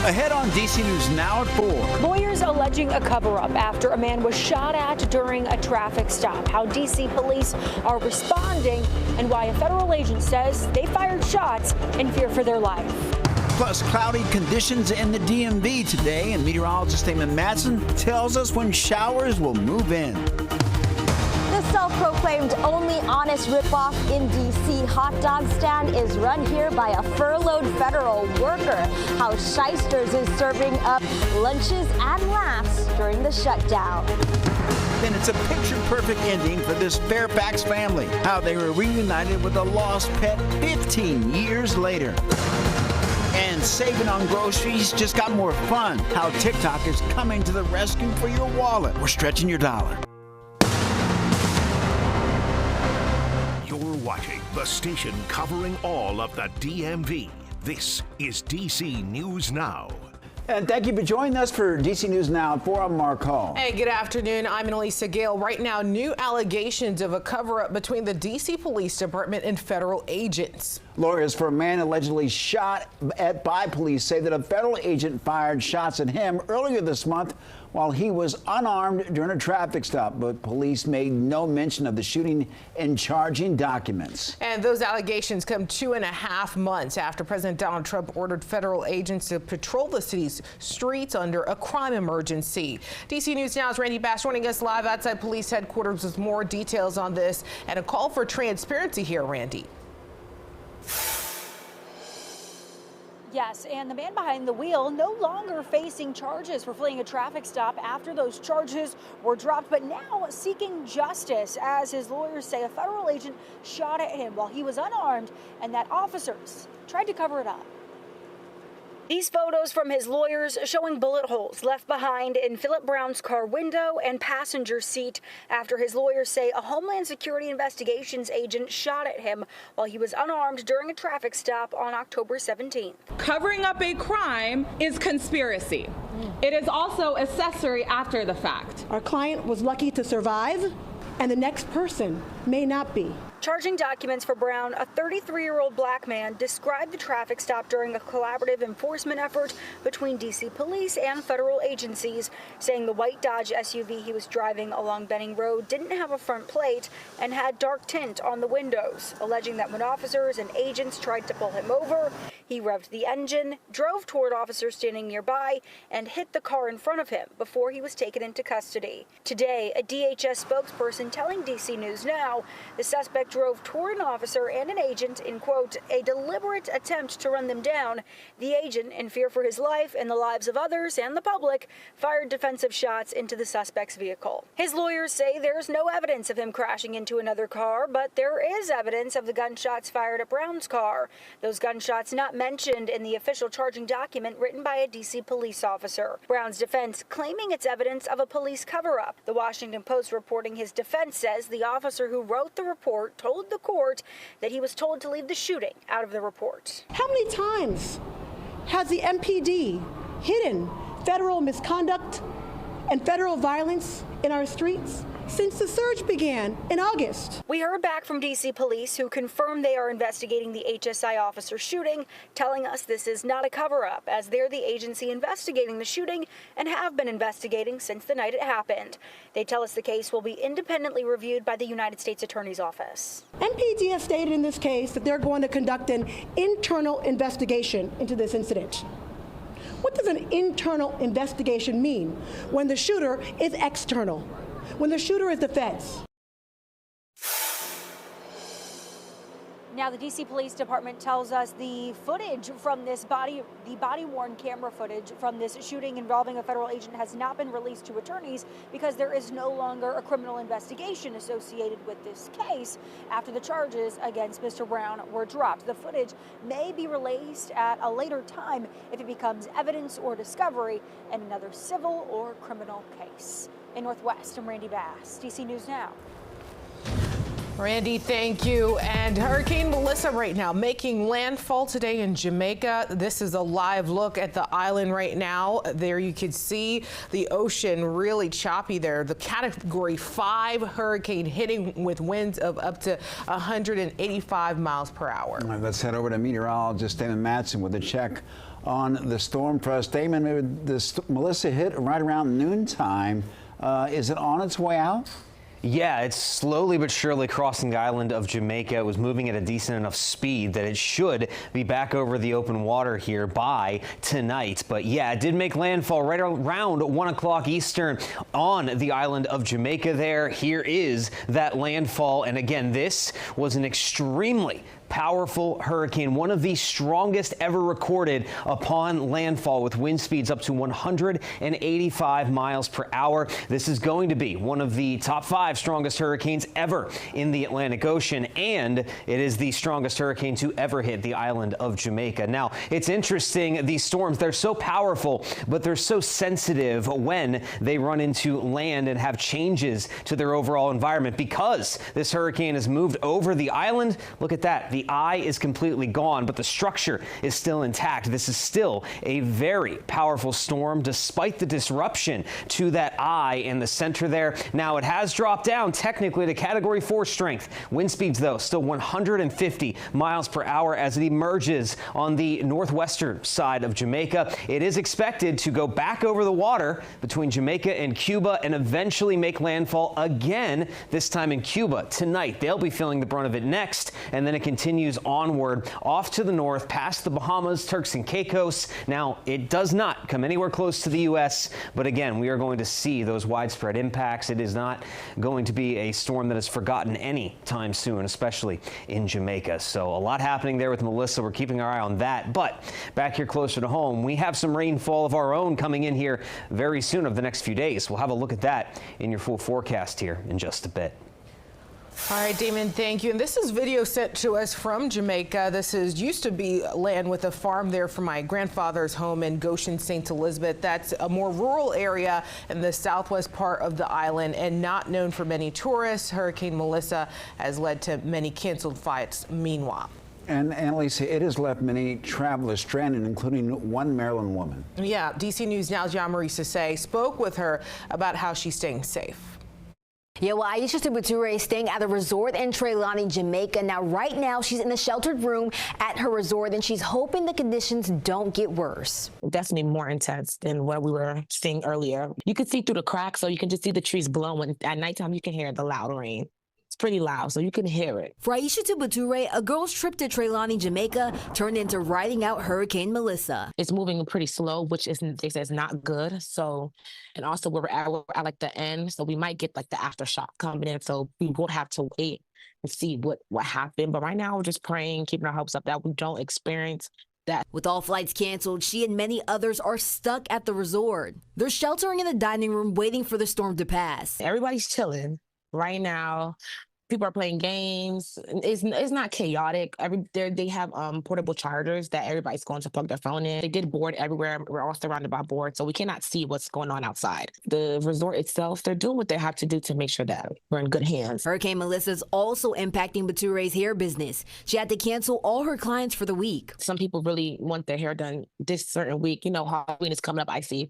Ahead on DC News Now at 4. Lawyers alleging a cover-up after a man was shot at during a traffic stop. How DC police are responding and why a federal agent says they fired shots in fear for their life. Plus, cloudy conditions in the DMV today, and meteorologist Damon Matson tells us when showers will move in. The self-proclaimed only honest ripoff in D.C. hot dog stand is run here by a furloughed federal worker. How Shysters is serving up lunches and laughs during the shutdown. Then it's a picture-perfect ending for this Fairfax family. How they were reunited with a lost pet 15 years later. And saving on groceries just got more fun. How TikTok is coming to the rescue for your wallet. We're stretching your dollar. You're watching the station covering all of the DMV. This is DC News Now. And thank you for joining us for DC News Now at 4. I'm Mark Hall. Hey, good afternoon. I'm Annalisa Gale. Right now, new allegations of a cover-up between the DC Police Department and federal agents. Lawyers for a man allegedly shot at by police say that a federal agent fired shots at him earlier this month while he was unarmed during a traffic stop. But police made no mention of the shooting in charging documents. And those allegations come 2.5 months after President Donald Trump ordered federal agents to patrol the city's streets under a crime emergency. DC News Now's Randy Bass joining us live outside police headquarters with more details on this and a call for transparency here, Randy. Yes, and the man behind the wheel no longer facing charges for fleeing a traffic stop after those charges were dropped, but now seeking justice as his lawyers say a federal agent shot at him while he was unarmed and that officers tried to cover it up. These photos from his lawyers showing bullet holes left behind in Philip Brown's car window and passenger seat after his lawyers say a Homeland Security Investigations agent shot at him while he was unarmed during a traffic stop on October 17th. Covering up a crime is conspiracy. It is also accessory after the fact. Our client was lucky to survive, and the next person may not be. Charging documents for Brown, a 33-year-old black man, described the traffic stop during a collaborative enforcement effort between D.C. police and federal agencies, saying the white Dodge SUV he was driving along Benning Road didn't have a front plate and had dark tint on the windows, alleging that when officers and agents tried to pull him over, he revved the engine, drove toward officers standing nearby, and hit the car in front of him before he was taken into custody. Today, a DHS spokesperson telling DC News Now the suspect drove toward an officer and an agent in, quote, a deliberate attempt to run them down. The agent, in fear for his life and the lives of others and the public, fired defensive shots into the suspect's vehicle. His lawyers say there's no evidence of him crashing into another car, but there is evidence of the gunshots fired at Brown's car. Those gunshots not mentioned in the official charging document written by a D.C. police officer. Brown's defense claiming it's evidence of a police cover-up. The Washington Post reporting his defense says the officer who wrote the report told the court that he was told to leave the shooting out of the report. How many times has the MPD hidden federal misconduct and federal violence in our streets since the surge began in August? We heard back from D.C. police who confirmed they are investigating the HSI officer shooting, telling us this is not a cover-up as they're the agency investigating the shooting and have been investigating since the night it happened. They tell us the case will be independently reviewed by the United States Attorney's Office. MPD has stated in this case that they're going to conduct an internal investigation into this incident. What does an internal investigation mean when the shooter is external? When the shooter is the feds? Now, the D.C. Police Department tells us the footage from this body-worn camera footage from this shooting involving a federal agent has not been released to attorneys because there is no longer a criminal investigation associated with this case after the charges against Mr. Brown were dropped. The footage may be released at a later time if it becomes evidence or discovery in another civil or criminal case. In Northwest, I'm Randy Bass, DC News Now. Randy, thank you. And Hurricane Melissa right now making landfall today in Jamaica. This is a live look at the island right now. There you can see the ocean really choppy there. The Category 5 hurricane hitting with winds of up to 185 miles per hour. All right, let's head over to meteorologist Damon Matson with a check on the storm for us. Damon, Melissa hit right around noontime. Is it on its way out? Yeah, it's slowly but surely crossing the island of Jamaica. It was moving at a decent enough speed that it should be back over the open water here by tonight. But yeah, it did make landfall right around 1 o'clock Eastern on the island of Jamaica there. Here is that landfall. And again, this was an extremely powerful hurricane, one of the strongest ever recorded upon landfall, with wind speeds up to 185 miles per hour. This is going to be one of the top 5 strongest hurricanes ever in the Atlantic Ocean, and it is the strongest hurricane to ever hit the island of Jamaica. Now, it's interesting, these storms, they're so powerful, but they're so sensitive when they run into land and have changes to their overall environment. Because this hurricane has moved over the island, look at that. The eye is completely gone, but the structure is still intact. This is still a very powerful storm, despite the disruption to that eye in the center there. Now, it has dropped down technically to Category 4 strength. Wind speeds, though, still 150 miles per hour as it emerges on the northwestern side of Jamaica. It is expected to go back over the water between Jamaica and Cuba and eventually make landfall again, this time in Cuba tonight. They'll be feeling the brunt of it next, and then it continues onward off to the north past the Bahamas, Turks and Caicos. Now, it does not come anywhere close to the U.S., but again, we are going to see those widespread impacts. It is not going to be a storm that is forgotten any time soon, especially in Jamaica. So a lot happening there with Melissa. We're keeping our eye on that. But back here closer to home, we have some rainfall of our own coming in here very soon over the next few days. We'll have a look at that in your full forecast here in just a bit. All right, Damon, thank you. And this is video sent to us from Jamaica. This used to be land with a farm there for my grandfather's home in Goshen, St. Elizabeth. That's a more rural area in the southwest part of the island and not known for many tourists. Hurricane Melissa has led to many canceled flights meanwhile. And Annalisa, it has left many travelers stranded, including one Maryland woman. Yeah, DC News Now's Yamari Sase spoke with her about how she's staying safe. Yeah, well, Aisha Tubuture is staying at a resort in Treilani, Jamaica. Now, right now, she's in a sheltered room at her resort, and she's hoping the conditions don't get worse. Definitely more intense than what we were seeing earlier. You can see through the cracks, so you can just see the trees blowing. At nighttime, you can hear the loud rain. It's pretty loud, so you can hear it. For Aisha Tubuture, a girl's trip to Treilani, Jamaica turned into riding out Hurricane Melissa. It's moving pretty slow, which they say is not good. So, and also we're at like the end, so we might get like the aftershock coming in. So we will have to wait and see what happened. But right now, we're just praying, keeping our hopes up that we don't experience that. With all flights canceled, she and many others are stuck at the resort. They're sheltering in the dining room, waiting for the storm to pass. Everybody's chilling right now. People are playing games. It's not chaotic. They have portable chargers that everybody's going to plug their phone in. They did board everywhere. We're all surrounded by boards, so we cannot see what's going on outside. The resort itself, they're doing what they have to do to make sure that we're in good hands. Hurricane Melissa's also impacting Bature's hair business. She had to cancel all her clients for the week. Some people really want their hair done this certain week. You know, Halloween is coming up, I see,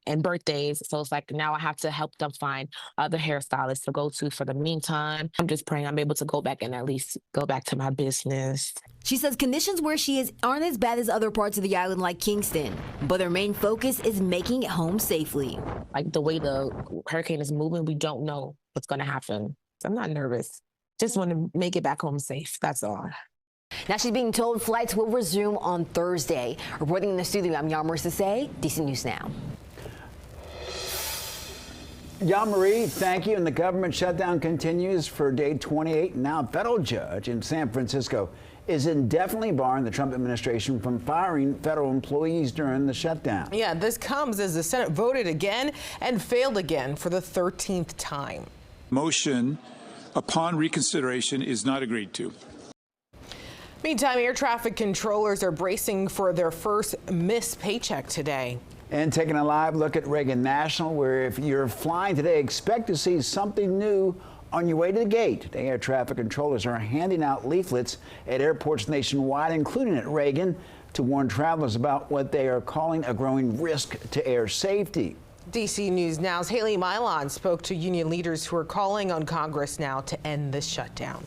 and birthdays. So it's like now I have to help them find other hairstylists to go to for the meantime. I'm just praying I'm able to go back and at least go back to my business. She says conditions where she is aren't as bad as other parts of the island like Kingston, but her main focus is making it home safely. Like the way the hurricane is moving, we don't know what's going to happen. So I'm not nervous. Just want to make it back home safe. That's all. Now she's being told flights will resume on Thursday. Reporting in the studio, I'm Yamari Sase, DC News Now. Yamari, thank you. And the government shutdown continues for day 28. Now, a federal judge in San Francisco is indefinitely barring the Trump administration from firing federal employees during the shutdown. Yeah, this comes as the Senate voted again and failed again for the 13th time. Motion upon reconsideration is not agreed to. Meantime, air traffic controllers are bracing for their first missed paycheck today. And taking a live look at Reagan National, where if you're flying today, expect to see something new on your way to the gate. The air traffic controllers are handing out leaflets at airports nationwide, including at Reagan, to warn travelers about what they are calling a growing risk to air safety. DC News Now's Haley Milon spoke to union leaders who are calling on Congress now to end this shutdown.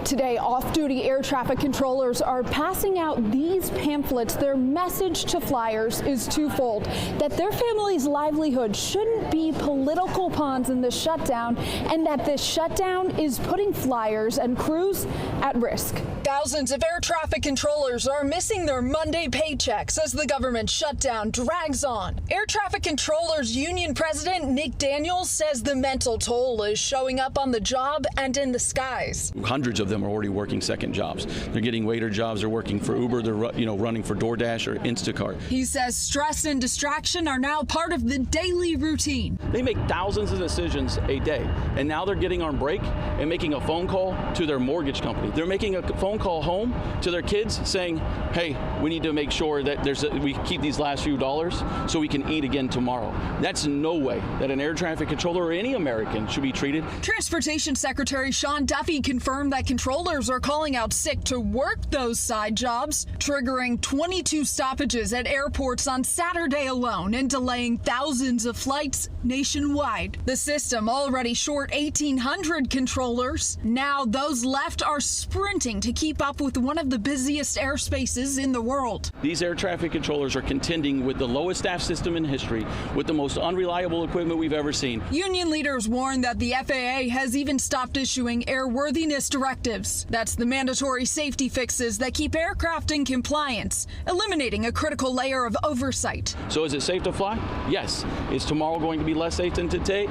Today, off-duty air traffic controllers are passing out these pamphlets. Their message to flyers is twofold: that their family's livelihood shouldn't be political pawns in this shutdown, and that this shutdown is putting flyers and crews at risk. Thousands of air traffic controllers are missing their Monday paychecks as the government shutdown drags on. Air traffic controllers union president Nick Daniels says the mental toll is showing up on the job and in the skies. Hundreds of them are already working second jobs. They're getting waiter jobs. They're working for Uber. They're running for DoorDash or Instacart. He says stress and distraction are now part of the daily routine. They make thousands of decisions a day, and now they're getting on break and making a phone call to their mortgage company. They're making a phone call home to their kids saying, hey, we need to make sure that we keep these last few dollars so we can eat again tomorrow. That's no way that an air traffic controller or any American should be treated. Transportation Secretary Sean Duffy confirmed that controllers are calling out sick to work those side jobs, triggering 22 stoppages at airports on Saturday alone and delaying thousands of flights nationwide. The system already short 1,800 controllers. Now those left are sprinting to keep up with one of the busiest airspaces in the world. These air traffic controllers are contending with the lowest staff system in history, with the most unreliable equipment we've ever seen. Union leaders warn that the FAA has even stopped issuing airworthiness directives. That's the mandatory safety fixes that keep aircraft in compliance, eliminating a critical layer of oversight. So is it safe to fly? Yes. Is tomorrow going to be less safe than today?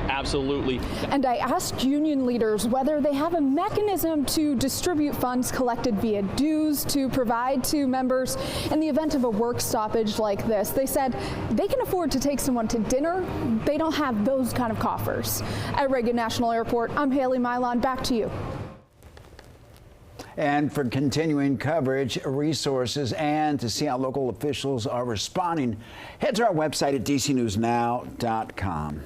Absolutely. And I asked union leaders whether they have a mechanism to distribute funds collected via dues to provide to members in the event of a work stoppage like this. They said they can afford to take someone to dinner. They don't have those kind of coffers. At Reagan National Airport, I'm Haley Milon. Back to you. And for continuing coverage, resources, and to see how local officials are responding, head to our website at dcnewsnow.com.